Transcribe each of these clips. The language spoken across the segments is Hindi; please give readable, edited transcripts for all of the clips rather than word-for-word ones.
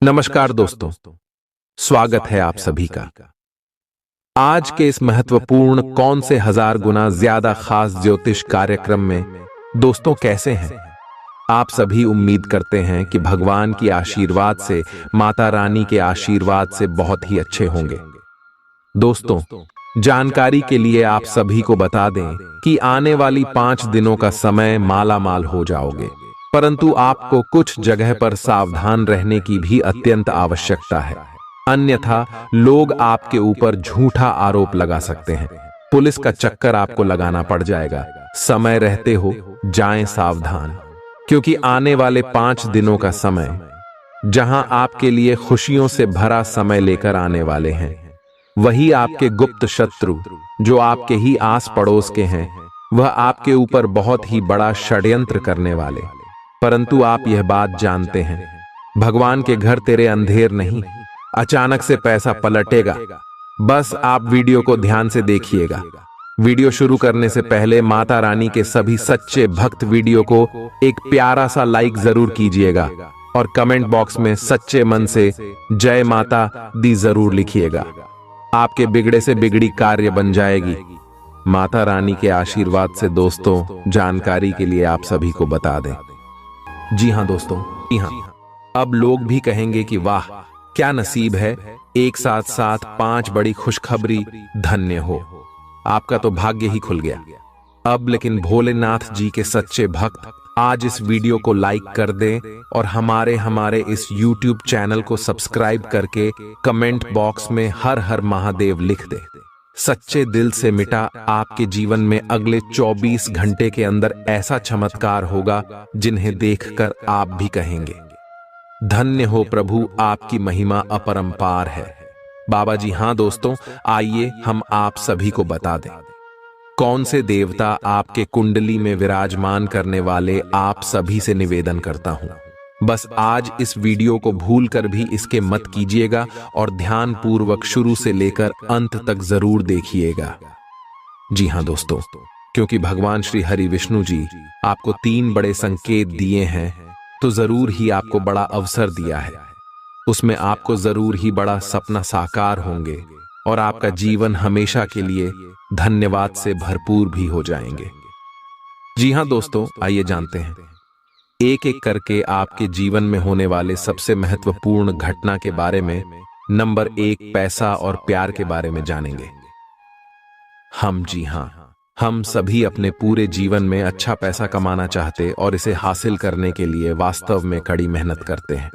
नमस्कार दोस्तों, स्वागत है आप सभी का। आज के इस महत्वपूर्ण कौन से हजार गुना ज्यादा खास ज्योतिष कार्यक्रम में दोस्तों कैसे हैं? आप सभी उम्मीद करते हैं कि भगवान की आशीर्वाद से, माता रानी के आशीर्वाद से बहुत ही अच्छे होंगे। दोस्तों, जानकारी के लिए आप सभी को बता दें कि आने वाली 5 दिनों का समय माला माल हो जाओगे, परंतु आपको कुछ जगह पर सावधान रहने की भी अत्यंत आवश्यकता है, अन्यथा लोग आपके ऊपर झूठा आरोप लगा सकते हैं। पुलिस का चक्कर आपको लगाना पड़ जाएगा। समय रहते हो जाएं सावधान, क्योंकि आने वाले 5 दिनों का समय जहां आपके लिए खुशियों से भरा समय लेकर आने वाले हैं, वही आपके गुप्त शत्रु जो आपके ही आस पड़ोस के हैं, वह आपके ऊपर बहुत ही बड़ा षड्यंत्र करने वाले। परंतु आप यह बात जानते हैं, भगवान के घर तेरे अंधेर नहीं, अचानक से पैसा पलटेगा। बस आप वीडियो को ध्यान से देखिएगा। वीडियो शुरू करने से पहले माता रानी के सभी सच्चे भक्त वीडियो को एक प्यारा सा लाइक जरूर कीजिएगा और कमेंट बॉक्स में सच्चे मन से जय माता दी जरूर लिखिएगा। आपके बिगड़े से बिगड़ी कार्य बन जाएगी। माता रानी के आशीर्वाद से दोस्तों, जानकारी के लिए आप सभी को बता दें। जी हाँ दोस्तों, जी हाँ, अब लोग भी कहेंगे कि वाह क्या नसीब है, एक साथ साथ 5 बड़ी खुशखबरी, धन्य हो, आपका तो भाग्य ही खुल गया। अब लेकिन भोलेनाथ जी के सच्चे भक्त आज इस वीडियो को लाइक कर दें और हमारे इस YouTube चैनल को सब्सक्राइब करके कमेंट बॉक्स में हर हर महादेव लिख दें। सच्चे दिल से मिटा आपके जीवन में अगले 24 घंटे के अंदर ऐसा चमत्कार होगा जिन्हें देखकर आप भी कहेंगे, धन्य हो प्रभु, आपकी महिमा अपरंपार है। बाबा जी हाँ दोस्तों, आइए हम आप सभी को बता दें कौन से देवता आपके कुंडली में विराजमान करने वाले आप सभी से निवेदन करता हूं। बस आज इस वीडियो को भूलकर भी इसके मत कीजिएगा और ध्यान पूर्वक शुरू से लेकर अंत तक जरूर देखिएगा। जी हां दोस्तों, क्योंकि भगवान श्री हरि विष्णु जी आपको 3 बड़े संकेत दिए हैं, तो जरूर ही आपको बड़ा अवसर दिया है। उसमें आपको जरूर ही बड़ा सपना साकार होंगे और आपका जीवन हमेशा के लिए धन्यवाद से भरपूर भी हो जाएंगे। जी हां दोस्तों, आइए जानते हैं एक एक करके आपके जीवन में होने वाले सबसे महत्वपूर्ण घटना के बारे में। नंबर 1, पैसा और प्यार के बारे में जानेंगे। जी हां, हम सभी अपने पूरे जीवन में अच्छा पैसा कमाना चाहते और इसे हासिल करने के लिए वास्तव में कड़ी मेहनत करते हैं।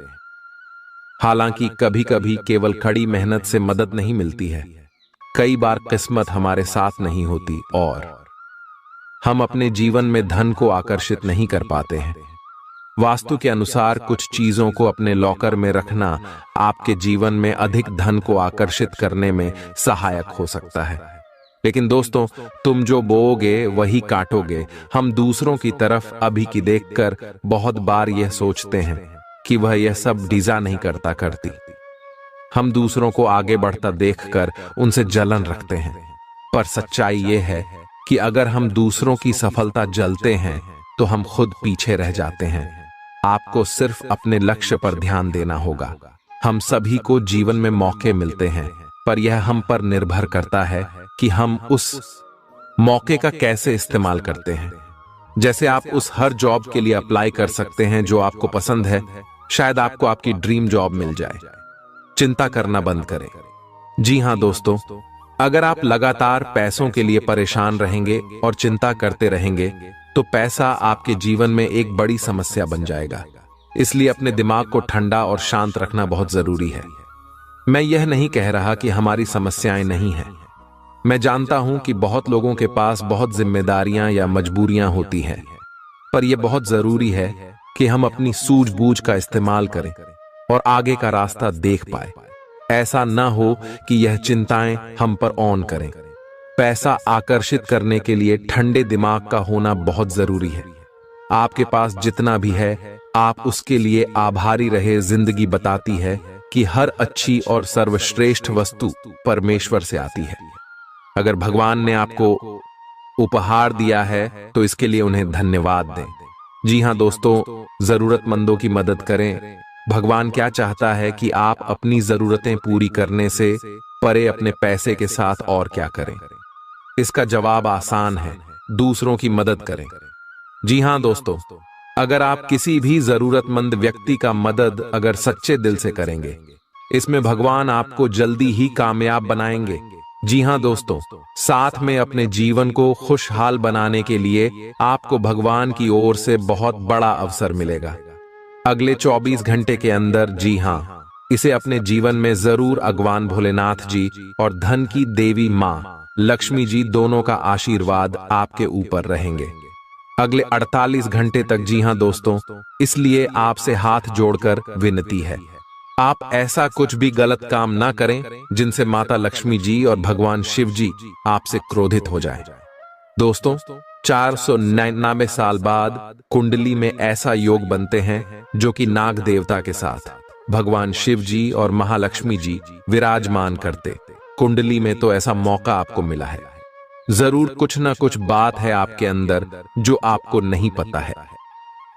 हालांकि कभी कभी केवल कड़ी मेहनत से मदद नहीं मिलती है, कई बार किस्मत हमारे साथ नहीं होती और हम अपने जीवन में धन को आकर्षित नहीं कर पाते हैं। वास्तु के अनुसार कुछ चीजों को अपने लॉकर में रखना आपके जीवन में अधिक धन को आकर्षित करने में सहायक हो सकता है। लेकिन दोस्तों, तुम जो बोओगे वही काटोगे। हम दूसरों की तरफ अभी की देखकर बहुत बार यह सोचते हैं कि वह यह सब डिजा नहीं करती। हम दूसरों को आगे बढ़ता देखकर उनसे जलन रखते हैं, पर सच्चाई यह है कि अगर हम दूसरों की सफलता जलते हैं तो हम खुद पीछे रह जाते हैं। आपको सिर्फ अपने लक्ष्य पर ध्यान देना होगा। हम सभी को जीवन में मौके मिलते हैं, पर यह हम पर निर्भर करता है कि हम उस मौके का कैसे इस्तेमाल करते हैं। जैसे आप उस हर जॉब के लिए अप्लाई कर सकते हैं जो आपको पसंद है, शायद आपको आपकी ड्रीम जॉब मिल जाए। चिंता करना बंद करें। जी हां दोस्तों, अगर आप लगातार पैसों के लिए परेशान रहेंगे और चिंता करते रहेंगे तो पैसा आपके जीवन में एक बड़ी समस्या बन जाएगा। इसलिए अपने दिमाग को ठंडा और शांत रखना बहुत जरूरी है। मैं यह नहीं कह रहा कि हमारी समस्याएं नहीं हैं। मैं जानता हूं कि बहुत लोगों के पास बहुत जिम्मेदारियां या मजबूरियां होती हैं, पर यह बहुत जरूरी है कि हम अपनी सूझबूझ का इस्तेमाल करें और आगे का रास्ता देख पाए। ऐसा ना हो कि यह चिंताएं हम पर ऑन करें। पैसा आकर्षित करने के लिए ठंडे दिमाग का होना बहुत जरूरी है। आपके पास जितना भी है, आप उसके लिए आभारी रहे। जिंदगी बताती है कि हर अच्छी और सर्वश्रेष्ठ वस्तु परमेश्वर से आती है। अगर भगवान ने आपको उपहार दिया है तो इसके लिए उन्हें धन्यवाद दें। जी हां दोस्तों, जरूरतमंदों की मदद करें, भगवान क्या चाहता है कि आप अपनी जरूरतें पूरी करने से परे अपने पैसे के साथ और क्या करें? इसका जवाब आसान है, दूसरों की मदद करें। जी हां दोस्तों, अगर आप किसी भी जरूरतमंद व्यक्ति का मदद अगर सच्चे दिल से करेंगे, इसमें भगवान आपको जल्दी ही कामयाब बनाएंगे। जी हां दोस्तों, साथ में अपने जीवन को खुशहाल बनाने के लिए आपको भगवान की ओर से बहुत बड़ा अवसर मिलेगा अगले 24 घंटे के अंदर। जी हां, इसे अपने जीवन में जरूर भगवान भोलेनाथ जी और धन की देवी मां लक्ष्मी जी दोनों का आशीर्वाद आपके ऊपर रहेंगे अगले 48 घंटे तक। जी हां दोस्तों, इसलिए आपसे हाथ जोड़कर विनती है, आप ऐसा कुछ भी गलत काम ना करें जिनसे माता लक्ष्मी जी और भगवान शिव जी आपसे क्रोधित हो जाएं। दोस्तों, 499 साल बाद कुंडली में ऐसा योग बनते हैं जो कि नाग देवता के साथ भगवान शिव जी और महालक्ष्मी जी विराजमान करते। कुंडली में तो ऐसा मौका आपको मिला है। जरूर कुछ ना कुछ बात है आपके अंदर जो आपको नहीं पता है।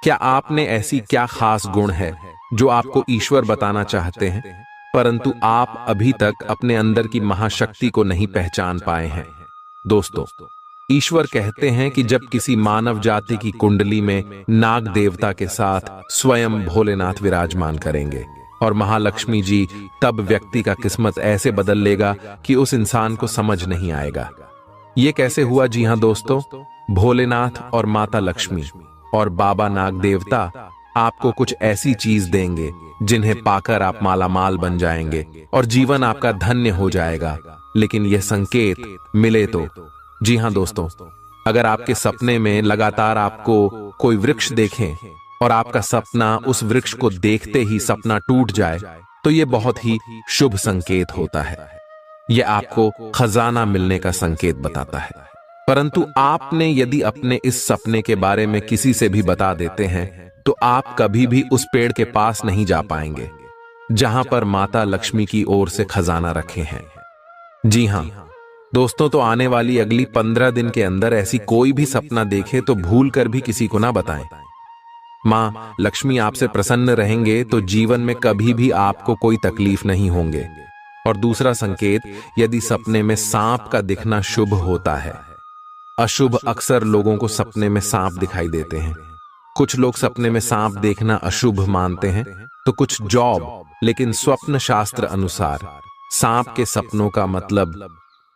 क्या आपने ऐसी क्या खास गुण है जो आपको ईश्वर बताना चाहते हैं, परंतु आप अभी तक अपने अंदर की महाशक्ति को नहीं पहचान पाए हैं? दोस्तों, ईश्वर कहते हैं कि जब किसी मानव जाति की कुंडली में नाग देवता के साथ स्वयं भोलेनाथ विराजमान करेंगे और महालक्ष्मी जी, तब व्यक्ति का किस्मत ऐसे बदल लेगा कि उस इंसान को समझ नहीं आएगा ये कैसे हुआ। जी हां दोस्तों, भोलेनाथ और माता लक्ष्मी और बाबा नाग देवता आपको कुछ ऐसी चीज देंगे जिन्हें पाकर आप मालामाल बन जाएंगे और जीवन आपका धन्य हो जाएगा। लेकिन यह संकेत मिले तो। जी हां दोस्तों, अगर आपके सपने में लगातार आपको कोई वृक्ष देखें और आपका सपना उस वृक्ष को देखते ही सपना टूट जाए तो यह बहुत ही शुभ संकेत होता है। यह आपको खजाना मिलने का संकेत बताता है। परंतु आपने यदि अपने इस सपने के बारे में किसी से भी बता देते हैं तो आप कभी भी उस पेड़ के पास नहीं जा पाएंगे जहां पर माता लक्ष्मी की ओर से खजाना रखे हैं। जी हां दोस्तों, तो आने वाली अगली 15 दिन के अंदर ऐसी कोई भी सपना देखे तो भूल कर भी किसी को ना बताएं। मां लक्ष्मी आपसे प्रसन्न रहेंगे तो जीवन में कभी भी आपको कोई तकलीफ नहीं होंगे। और दूसरा संकेत, यदि सपने में सांप का दिखना शुभ होता है। अशुभ अक्सर लोगों को सपने में सांप दिखाई देते हैं। कुछ लोग सपने में सांप देखना अशुभ मानते हैं तो कुछ जॉब, लेकिन स्वप्न शास्त्र अनुसार सांप के सपनों का मतलब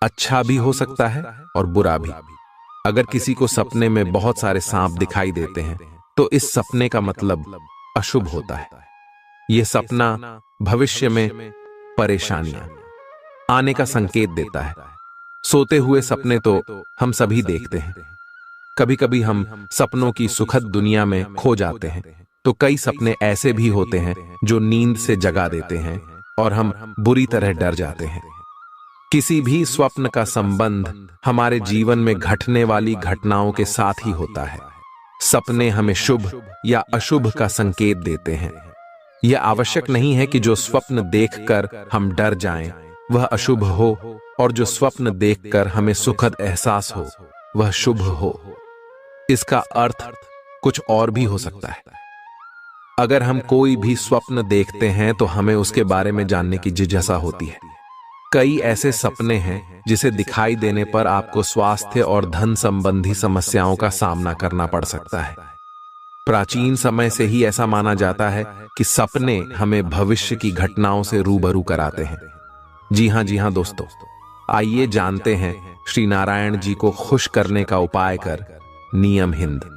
अच्छा भी हो सकता है और बुरा भी। अगर किसी को सपने में बहुत सारे सांप दिखाई देते हैं तो इस सपने का मतलब अशुभ होता है। यह सपना भविष्य में परेशानियां आने का संकेत देता है। सोते हुए सपने तो हम सभी देखते हैं। कभी कभी हम सपनों की सुखद दुनिया में खो जाते हैं तो कई सपने ऐसे भी होते हैं जो नींद से जगा देते हैं और हम बुरी तरह डर जाते हैं। किसी भी स्वप्न का संबंध हमारे जीवन में घटने वाली घटनाओं के साथ ही होता है। सपने हमें शुभ या अशुभ का संकेत देते हैं। यह आवश्यक नहीं है कि जो स्वप्न देखकर हम डर जाएं वह अशुभ हो और जो स्वप्न देखकर हमें सुखद एहसास हो वह शुभ हो। इसका अर्थ कुछ और भी हो सकता है। अगर हम कोई भी स्वप्न देखते हैं तो हमें उसके बारे में जानने की जिज्ञासा होती है। कई ऐसे सपने हैं जिसे दिखाई देने पर आपको स्वास्थ्य और धन संबंधी समस्याओं का सामना करना पड़ सकता है। प्राचीन समय से ही ऐसा माना जाता है कि सपने हमें भविष्य की घटनाओं से रूबरू कराते हैं। जी हां दोस्तों, आइए जानते हैं श्री नारायण जी को खुश करने का उपाय कर नियम हिंद।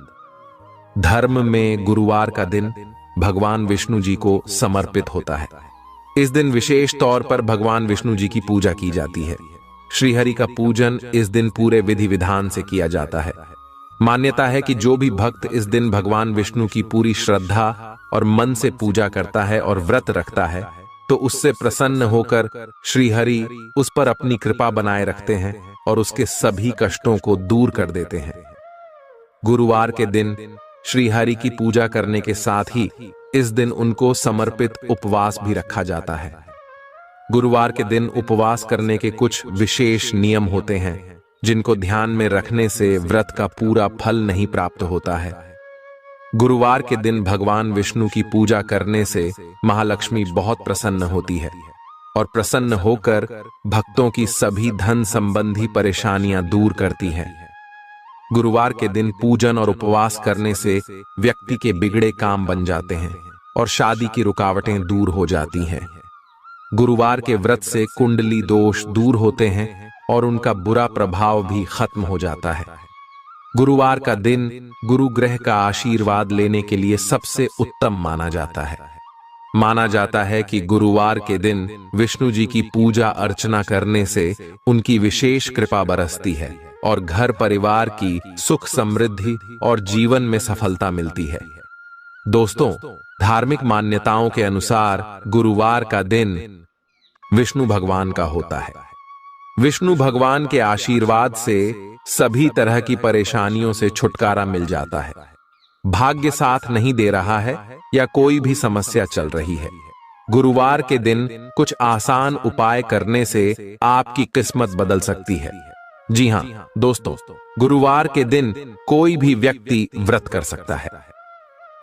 धर्म में गुरुवार का दिन भगवान विष्णु जी को समर्पित होता है। इस दिन विशेष तौर पर भगवान विष्णु जी की पूजा की जाती है। श्रीहरि का पूजन इस दिन पूरे विधि विधान से किया जाता है। मान्यता है कि जो भी भक्त इस दिन भगवान विष्णु की पूरी श्रद्धा और मन से पूजा करता है और व्रत रखता है तो उससे प्रसन्न होकर श्रीहरि उस पर अपनी कृपा बनाए रखते हैं और उसके सभी कष्टों को दूर कर देते हैं। गुरुवार के दिन श्रीहरि की पूजा करने के साथ ही इस दिन उनको समर्पित उपवास भी रखा जाता है। गुरुवार के दिन उपवास करने के कुछ विशेष नियम होते हैं जिनको ध्यान में रखने से व्रत का पूरा फल नहीं प्राप्त होता है। गुरुवार के दिन भगवान विष्णु की पूजा करने से महालक्ष्मी बहुत प्रसन्न होती है और प्रसन्न होकर भक्तों की सभी धन संबंधी परेशानियां दूर करती है। गुरुवार के दिन पूजन और उपवास करने से व्यक्ति के बिगड़े काम बन जाते हैं और शादी की रुकावटें दूर हो जाती हैं। गुरुवार के व्रत से कुंडली दोष दूर होते हैं और उनका बुरा प्रभाव भी खत्म हो जाता है। गुरुवार का दिन गुरु ग्रह का आशीर्वाद लेने के लिए सबसे उत्तम माना जाता है। माना जाता है कि गुरुवार के दिन विष्णु जी की पूजा अर्चना करने से उनकी विशेष कृपा बरसती है और घर परिवार की सुख समृद्धि और जीवन में सफलता मिलती है। दोस्तों, धार्मिक मान्यताओं के अनुसार गुरुवार का दिन विष्णु भगवान का होता है। विष्णु भगवान के आशीर्वाद से सभी तरह की परेशानियों से छुटकारा मिल जाता है। भाग्य साथ नहीं दे रहा है या कोई भी समस्या चल रही है, गुरुवार के दिन कुछ आसान उपाय करने से आपकी किस्मत बदल सकती है। जी हां दोस्तों, गुरुवार के दिन कोई भी व्यक्ति व्रत कर सकता है,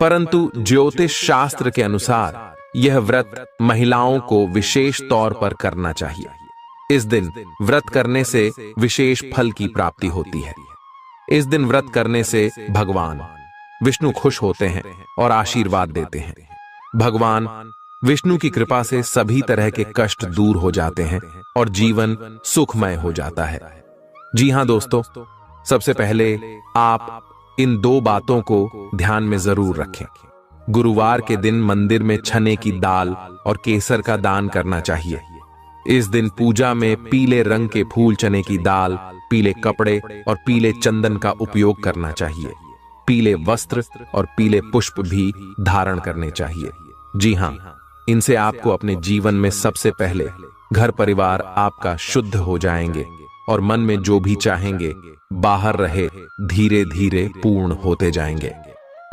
परंतु ज्योतिष शास्त्र के अनुसार यह व्रत महिलाओं को विशेष तौर पर करना चाहिए। इस दिन व्रत करने से विशेष फल की प्राप्ति होती है। इस दिन व्रत करने से भगवान विष्णु खुश होते हैं और आशीर्वाद देते हैं। भगवान विष्णु की कृपा से सभी तरह के कष्ट दूर हो जाते हैं और जीवन सुखमय हो जाता है। जी हां दोस्तों, सबसे पहले आप इन दो बातों को ध्यान में जरूर रखें। गुरुवार के दिन मंदिर में चने की दाल और केसर का दान करना चाहिए। इस दिन पूजा में पीले रंग के फूल, चने की दाल, पीले कपड़े और पीले चंदन का उपयोग करना चाहिए। पीले वस्त्र और पीले पुष्प भी धारण करने चाहिए। जी हां, इनसे आपको अपने जीवन में सबसे पहले घर परिवार आपका शुद्ध हो जाएंगे और मन में जो भी चाहेंगे बाहर रहे धीरे धीरे पूर्ण होते जाएंगे।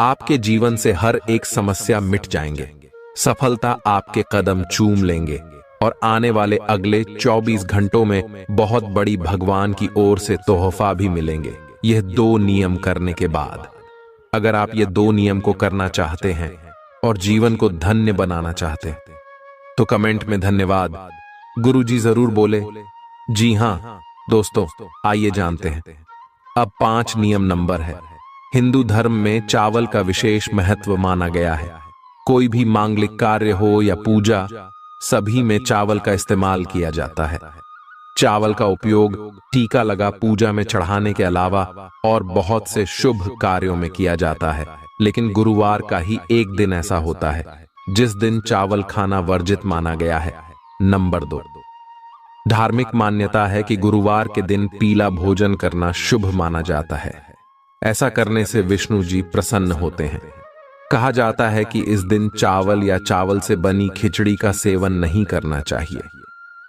आपके जीवन से हर एक समस्या मिट जाएंगे, सफलता आपके कदम चूम लेंगे और आने वाले अगले 24 घंटों में बहुत बड़ी भगवान की ओर से तोहफा भी मिलेंगे। यह 2 नियम करने के बाद, अगर आप ये 2 नियम को करना चाहते हैं और जीवन को धन्य बनाना चाहते हैं तो कमेंट में धन्यवाद गुरुजी जरूर बोले। जी हां दोस्तों, आइए जानते हैं। अब 5 नियम नंबर है। हिंदू धर्म में चावल का विशेष महत्व माना गया है। कोई भी मांगलिक कार्य हो या पूजा, सभी में चावल का इस्तेमाल किया जाता है। चावल का उपयोग टीका लगा पूजा में चढ़ाने के अलावा और बहुत से शुभ कार्यों में किया जाता है, लेकिन गुरुवार का ही एक दिन ऐसा होता है जिस दिन चावल खाना वर्जित माना गया है। नंबर 2, धार्मिक मान्यता है कि गुरुवार के दिन पीला भोजन करना शुभ माना जाता है। ऐसा करने से विष्णु जी प्रसन्न होते हैं। कहा जाता है कि इस दिन चावल या चावल से बनी खिचड़ी का सेवन नहीं करना चाहिए।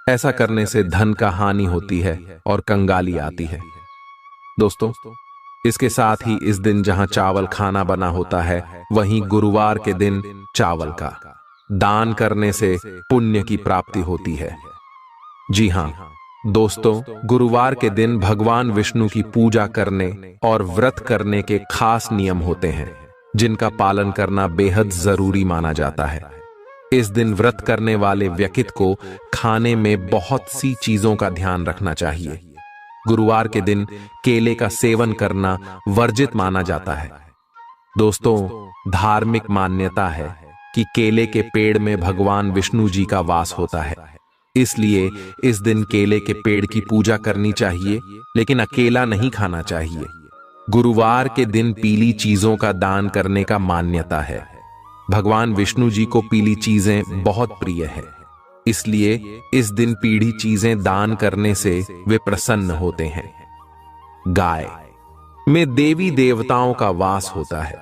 ऐसा करने से धन का हानि होती है और कंगाली आती है। दोस्तों, इसके साथ ही इस दिन जहां चावल खाना बना होता है, वहीं गुरुवार के दिन चावल का दान करने से पुण्य की प्राप्ति होती है। जी हां दोस्तों, गुरुवार के दिन भगवान विष्णु की पूजा करने और व्रत करने के खास नियम होते हैं, जिनका पालन करना बेहद जरूरी माना जाता है। इस दिन व्रत करने वाले व्यक्ति को खाने में बहुत सी चीजों का ध्यान रखना चाहिए। गुरुवार के दिन केले का सेवन करना वर्जित माना जाता है। दोस्तों, धार्मिक मान्यता है कि केले के पेड़ में भगवान विष्णु जी का वास होता है, इसलिए इस दिन केले के पेड़ की पूजा करनी चाहिए, लेकिन अकेला नहीं खाना चाहिए। गुरुवार के दिन पीली चीजों का दान करने का मान्यता है। भगवान विष्णु जी को पीली चीजें बहुत प्रिय है, इसलिए इस दिन पीली चीजें दान करने से वे प्रसन्न होते हैं। गाय में देवी देवताओं का वास होता है।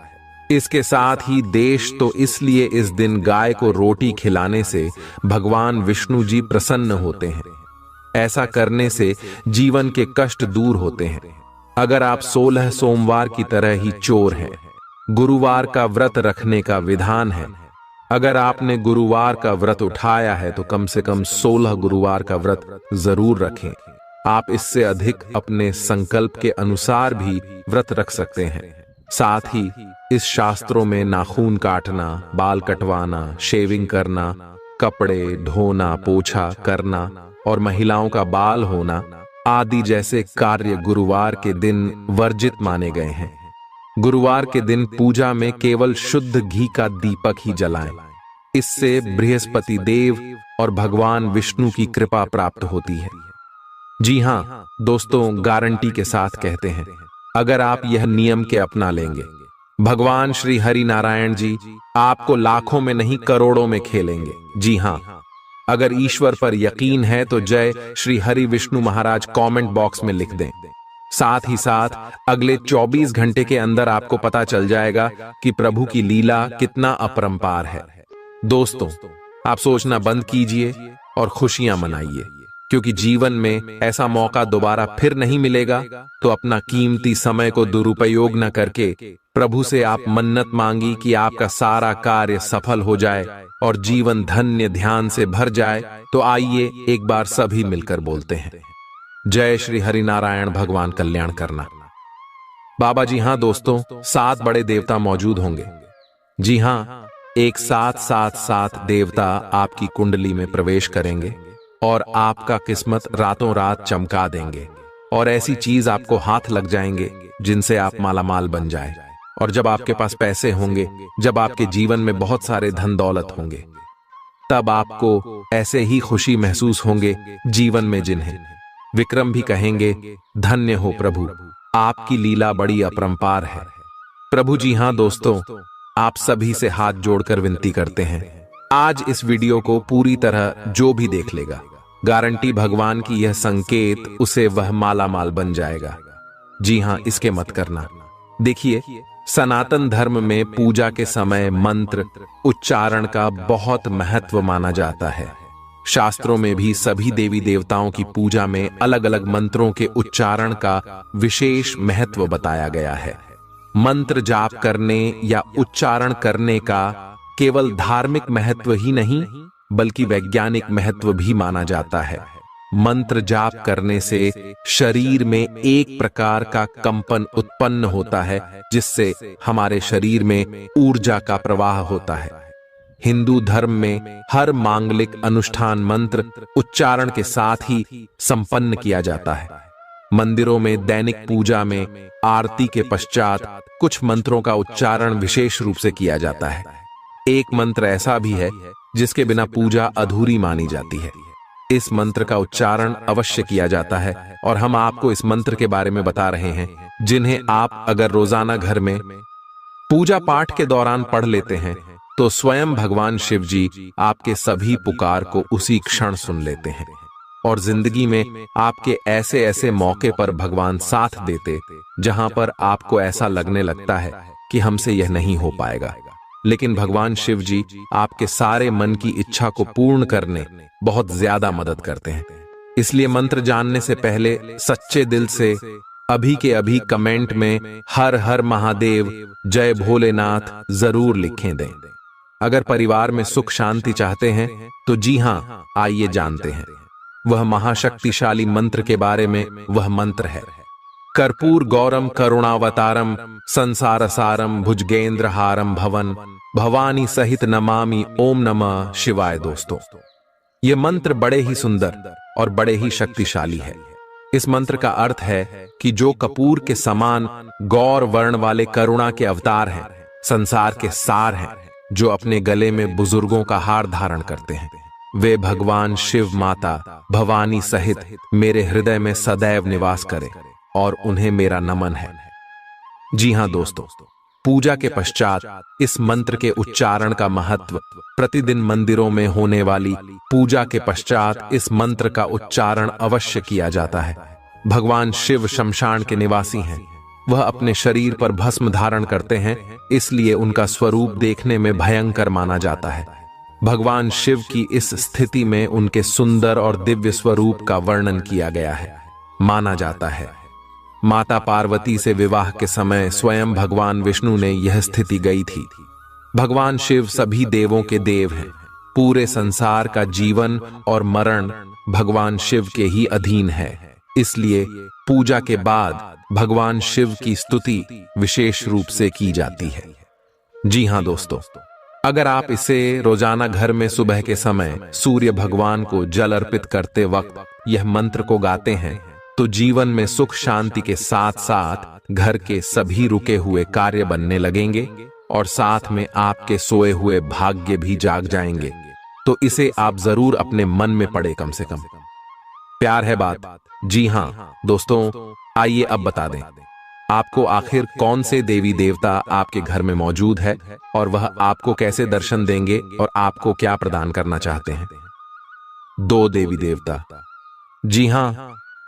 इसके साथ ही देश तो इसलिए इस दिन गाय को रोटी खिलाने से भगवान विष्णु जी प्रसन्न होते हैं। ऐसा करने से जीवन के कष्ट दूर होते हैं। अगर आप 16 सोमवार की तरह ही चोर हैं, गुरुवार का व्रत रखने का विधान है। अगर आपने गुरुवार का व्रत उठाया है तो कम से कम 16 गुरुवार का व्रत जरूर रखें। आप इससे अधिक अपने संकल्प के अनुसार भी व्रत रख सकते हैं। साथ ही इस शास्त्रों में नाखून काटना, बाल कटवाना, शेविंग करना, कपड़े धोना, पोछा करना और महिलाओं का बाल होना आदि जैसे कार्य गुरुवार के दिन वर्जित माने गए हैं। गुरुवार के दिन पूजा में केवल शुद्ध घी का दीपक ही जलाएं। इससे बृहस्पति देव और भगवान विष्णु की कृपा प्राप्त होती है। जी हाँ दोस्तों, गारंटी के साथ कहते हैं, अगर आप यह नियम के अपना लेंगे, भगवान श्री हरि नारायण जी आपको लाखों में नहीं करोड़ों में खेलेंगे। जी हाँ, अगर ईश्वर पर यकीन है तो जय श्री हरि विष्णु महाराज कमेंट बॉक्स में लिख दें। साथ ही साथ अगले 24 घंटे के अंदर आपको पता चल जाएगा कि प्रभु की लीला कितना अपरंपार है। दोस्तों, आप सोचना बंद कीजिए और खुशियां मनाइए, क्योंकि जीवन में ऐसा मौका दोबारा फिर नहीं मिलेगा। तो अपना कीमती समय को दुरुपयोग न करके प्रभु से आप मन्नत मांगी कि आपका सारा कार्य सफल हो जाए और जीवन धन्य ध्यान से भर जाए। तो आइए एक बार सभी मिलकर बोलते हैं, जय श्री हरि नारायण, भगवान कल्याण करना। बाबा जी हाँ दोस्तों, 7 बड़े देवता मौजूद होंगे। जी हाँ, एक साथ 7 देवता आपकी कुंडली में प्रवेश करेंगे और आपका किस्मत रातों रात चमका देंगे और ऐसी चीज आपको हाथ लग जाएंगे जिनसे आप मालामाल बन जाए। और जब आपके पास पैसे होंगे, जब आपके जीवन में बहुत सारे धन दौलत होंगे, तब आपको ऐसे ही खुशी महसूस होंगे जीवन में जिन्हें विक्रम भी कहेंगे, धन्य हो प्रभु, आपकी लीला बड़ी अपरंपार है। प्रभु जी हाँ दोस्तों, आप सभी से हाथ जोड़कर विनती करते हैं, आज इस वीडियो को पूरी तरह जो भी देख लेगा, गारंटी भगवान की यह संकेत उसे वह मालामाल बन जाएगा। जी हाँ, इसके मत करना। देखिए, सनातन धर्म में पूजा के समय मंत्र उच्चारण का बहुत महत्व माना जाता है। शास्त्रों में भी सभी देवी देवताओं की पूजा में अलग अलग मंत्रों के उच्चारण का विशेष महत्व बताया गया है। मंत्र जाप करने या उच्चारण करने का केवल धार्मिक महत्व ही नहीं, बल्कि वैज्ञानिक महत्व भी माना जाता है। मंत्र जाप करने से शरीर में एक प्रकार का कंपन उत्पन्न होता है, जिससे हमारे शरीर में ऊर्जा का प्रवाह होता है। हिंदू धर्म में हर मांगलिक अनुष्ठान मंत्र उच्चारण के साथ ही संपन्न किया जाता है। मंदिरों में दैनिक पूजा में आरती के पश्चात कुछ मंत्रों का उच्चारण विशेष रूप से किया जाता है। एक मंत्र ऐसा भी है जिसके बिना पूजा अधूरी मानी जाती है। इस मंत्र का उच्चारण अवश्य किया जाता है और हम आपको इस मंत्र के बारे में बता रहे हैं, जिन्हें आप अगर रोजाना घर में पूजा पाठ के दौरान पढ़ लेते हैं तो स्वयं भगवान शिव जी आपके सभी पुकार को उसी क्षण सुन लेते हैं और जिंदगी में आपके ऐसे ऐसे मौके पर भगवान साथ देते जहां पर आपको ऐसा लगने लगता है कि हमसे यह नहीं हो पाएगा, लेकिन भगवान शिव जी आपके सारे मन की इच्छा को पूर्ण करने बहुत ज्यादा मदद करते हैं। इसलिए मंत्र जानने से पहले सच्चे दिल से अभी के अभी कमेंट में हर हर महादेव, जय भोलेनाथ जरूर लिखें दें। अगर परिवार में सुख शांति चाहते हैं तो जी हाँ, आइए जानते हैं वह महाशक्तिशाली मंत्र के बारे में। वह मंत्र है कर्पूर गौरम करुणावतारम संसार सारम भुजगेंद्र हारम भवन भवानी सहित नमामि ओम नमः शिवाय। दोस्तों, यह मंत्र बड़े ही सुंदर और बड़े ही शक्तिशाली है। इस मंत्र का अर्थ है कि जो कपूर के समान गौर वर्ण वाले करुणा के अवतार हैं, संसार के सार हैं, जो अपने गले में बुजुर्गों का हार धारण करते हैं, वे भगवान शिव माता भवानी सहित मेरे हृदय में सदैव निवास करें और उन्हें मेरा नमन है। जी हाँ दोस्तों, पूजा के पश्चात इस मंत्र के उच्चारण का महत्व। प्रतिदिन मंदिरों में होने वाली पूजा के पश्चात इस मंत्र का उच्चारण अवश्य किया जाता है। भगवान शिव शमशान के निवासी हैं। वह अपने शरीर पर भस्म धारण करते हैं, इसलिए उनका स्वरूप देखने में भयंकर माना जाता है। भगवान शिव की इस स्थिति में उनके सुंदर और दिव्य स्वरूप का वर्णन किया गया है। माना जाता है माता पार्वती से विवाह के समय स्वयं भगवान विष्णु ने यह स्थिति गई थी। भगवान शिव सभी देवों के देव हैं। पूरे संसार का जीवन और मरण भगवान शिव के ही अधीन है। इसलिए पूजा के बाद भगवान शिव की स्तुति विशेष रूप से की जाती है। जी हां दोस्तों, अगर आप इसे रोजाना घर में सुबह के समय सूर्य भगवान को जल अर्पित करते वक्त यह मंत्र को गाते हैं तो जीवन में सुख शांति के साथ साथ घर के सभी रुके हुए कार्य बनने लगेंगे और साथ में आपके सोए हुए भाग्य भी जाग जाएंगे। तो इसे आप जरूर अपने मन में पढ़े कम से कम। प्यार है बात। जी हां दोस्तों, आइए अब बता दें आपको आखिर कौन से देवी देवता आपके घर में मौजूद है और वह आपको कैसे दर्शन देंगे और आपको क्या प्रदान करना चाहते हैं। 2 देवी देवता। जी हां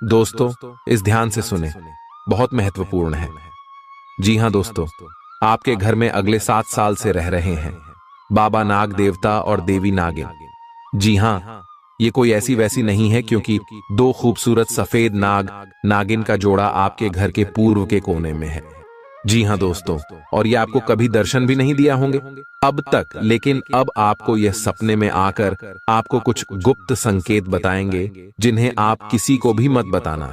दोस्तों, इस ध्यान से सुने, बहुत महत्वपूर्ण है। जी हां दोस्तों, आपके घर में अगले 7 साल से रह रहे हैं बाबा नाग देवता और देवी नागिन। जी हां, ये कोई ऐसी वैसी नहीं है, क्योंकि 2 खूबसूरत सफेद नाग नागिन का जोड़ा आपके घर के पूर्व के कोने में है। जी हां दोस्तों, और ये आपको कभी दर्शन भी नहीं दिया होंगे अब तक, लेकिन अब आपको यह सपने में आकर आपको कुछ गुप्त संकेत बताएंगे जिन्हें आप किसी को भी मत बताना,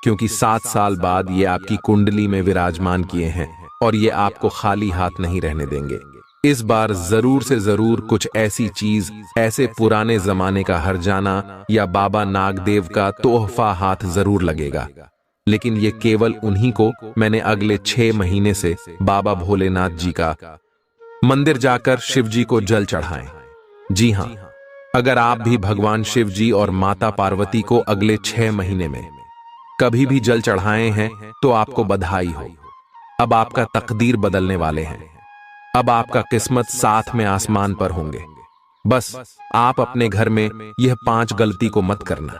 क्योंकि 7 साल बाद ये आपकी कुंडली में विराजमान किए हैं और ये आपको खाली हाथ नहीं रहने देंगे। इस बार जरूर से जरूर कुछ ऐसी चीज, ऐसे पुराने जमाने का हरजाना या बाबा नागदेव का तोहफा हाथ जरूर लगेगा, लेकिन ये केवल उन्हीं को मैंने अगले 6 महीने से बाबा भोलेनाथ जी का मंदिर जाकर शिव जी को जल चढ़ाएं। जी हां, अगर आप भी भगवान शिव जी और माता पार्वती को अगले 6 महीने में कभी भी जल चढ़ाए हैं तो आपको बधाई हो। अब आपका तकदीर बदलने वाले हैं। अब आपका किस्मत साथ में आसमान पर होंगे। बस आप अपने घर में यह 5 गलती को मत करना।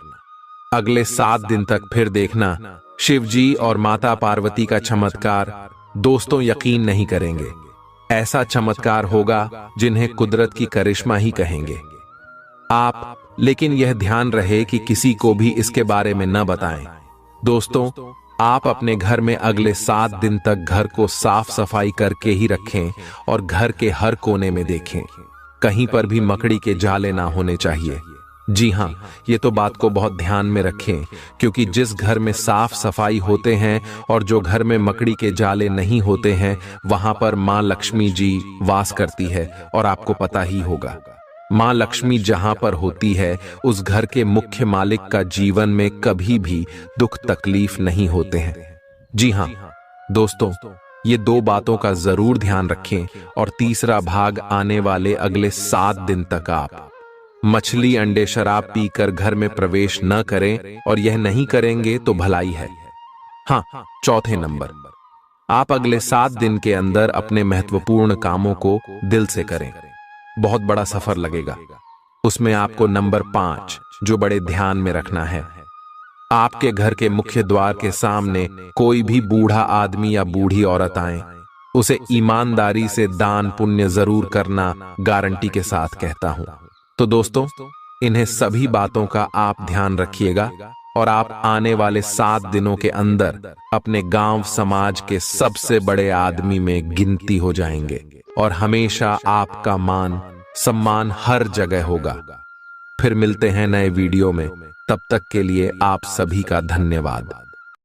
अगले 7 दिन तक फिर देखना शिव जी और माता पार्वती का चमत्कार दोस्तों यकीन नहीं करेंगे। ऐसा चमत्कार होगा जिन्हें कुदरत की करिश्मा ही कहेंगे आप। लेकिन यह ध्यान रहे कि किसी को भी इसके बारे में न बताएं। दोस्तों, आप अपने घर में अगले 7 दिन तक घर को साफ सफाई करके ही रखें और घर के हर कोने में देखें, कहीं पर भी मकड़ी के जाले ना होने चाहिए। जी हां, ये तो बात को बहुत ध्यान में रखें, क्योंकि जिस घर में साफ सफाई होते हैं और जो घर में मकड़ी के जाले नहीं होते हैं वहां पर मां लक्ष्मी जी वास करती है। और आपको पता ही होगा, मां लक्ष्मी जहां पर होती है उस घर के मुख्य मालिक का जीवन में कभी भी दुख तकलीफ नहीं होते हैं। जी हां दोस्तों, ये 2 बातों का जरूर ध्यान रखें। और तीसरा भाग आने वाले अगले 7 दिन तक आप मछली अंडे शराब पीकर घर में प्रवेश न करें, और यह नहीं करेंगे तो भलाई है। हाँ, चौथे नंबर, आप अगले 7 दिन के अंदर अपने महत्वपूर्ण कामों को दिल से करें। बहुत बड़ा सफर लगेगा। उसमें आपको नंबर 5 जो बड़े ध्यान में रखना है, आपके घर के मुख्य द्वार के सामने कोई भी बूढ़ा आदमी या बूढ़ी औरत आए, उसे ईमानदारी से दान पुण्य जरूर करना गारंटी के साथ कहता हूं। तो दोस्तों, इन्हें सभी बातों का आप ध्यान रखिएगा और आप आने वाले 7 दिनों के अंदर अपने गांव समाज के सबसे बड़े आदमी में गिनती हो जाएंगे और हमेशा आपका मान सम्मान हर जगह होगा। फिर मिलते हैं नए वीडियो में, तब तक के लिए आप सभी का धन्यवाद।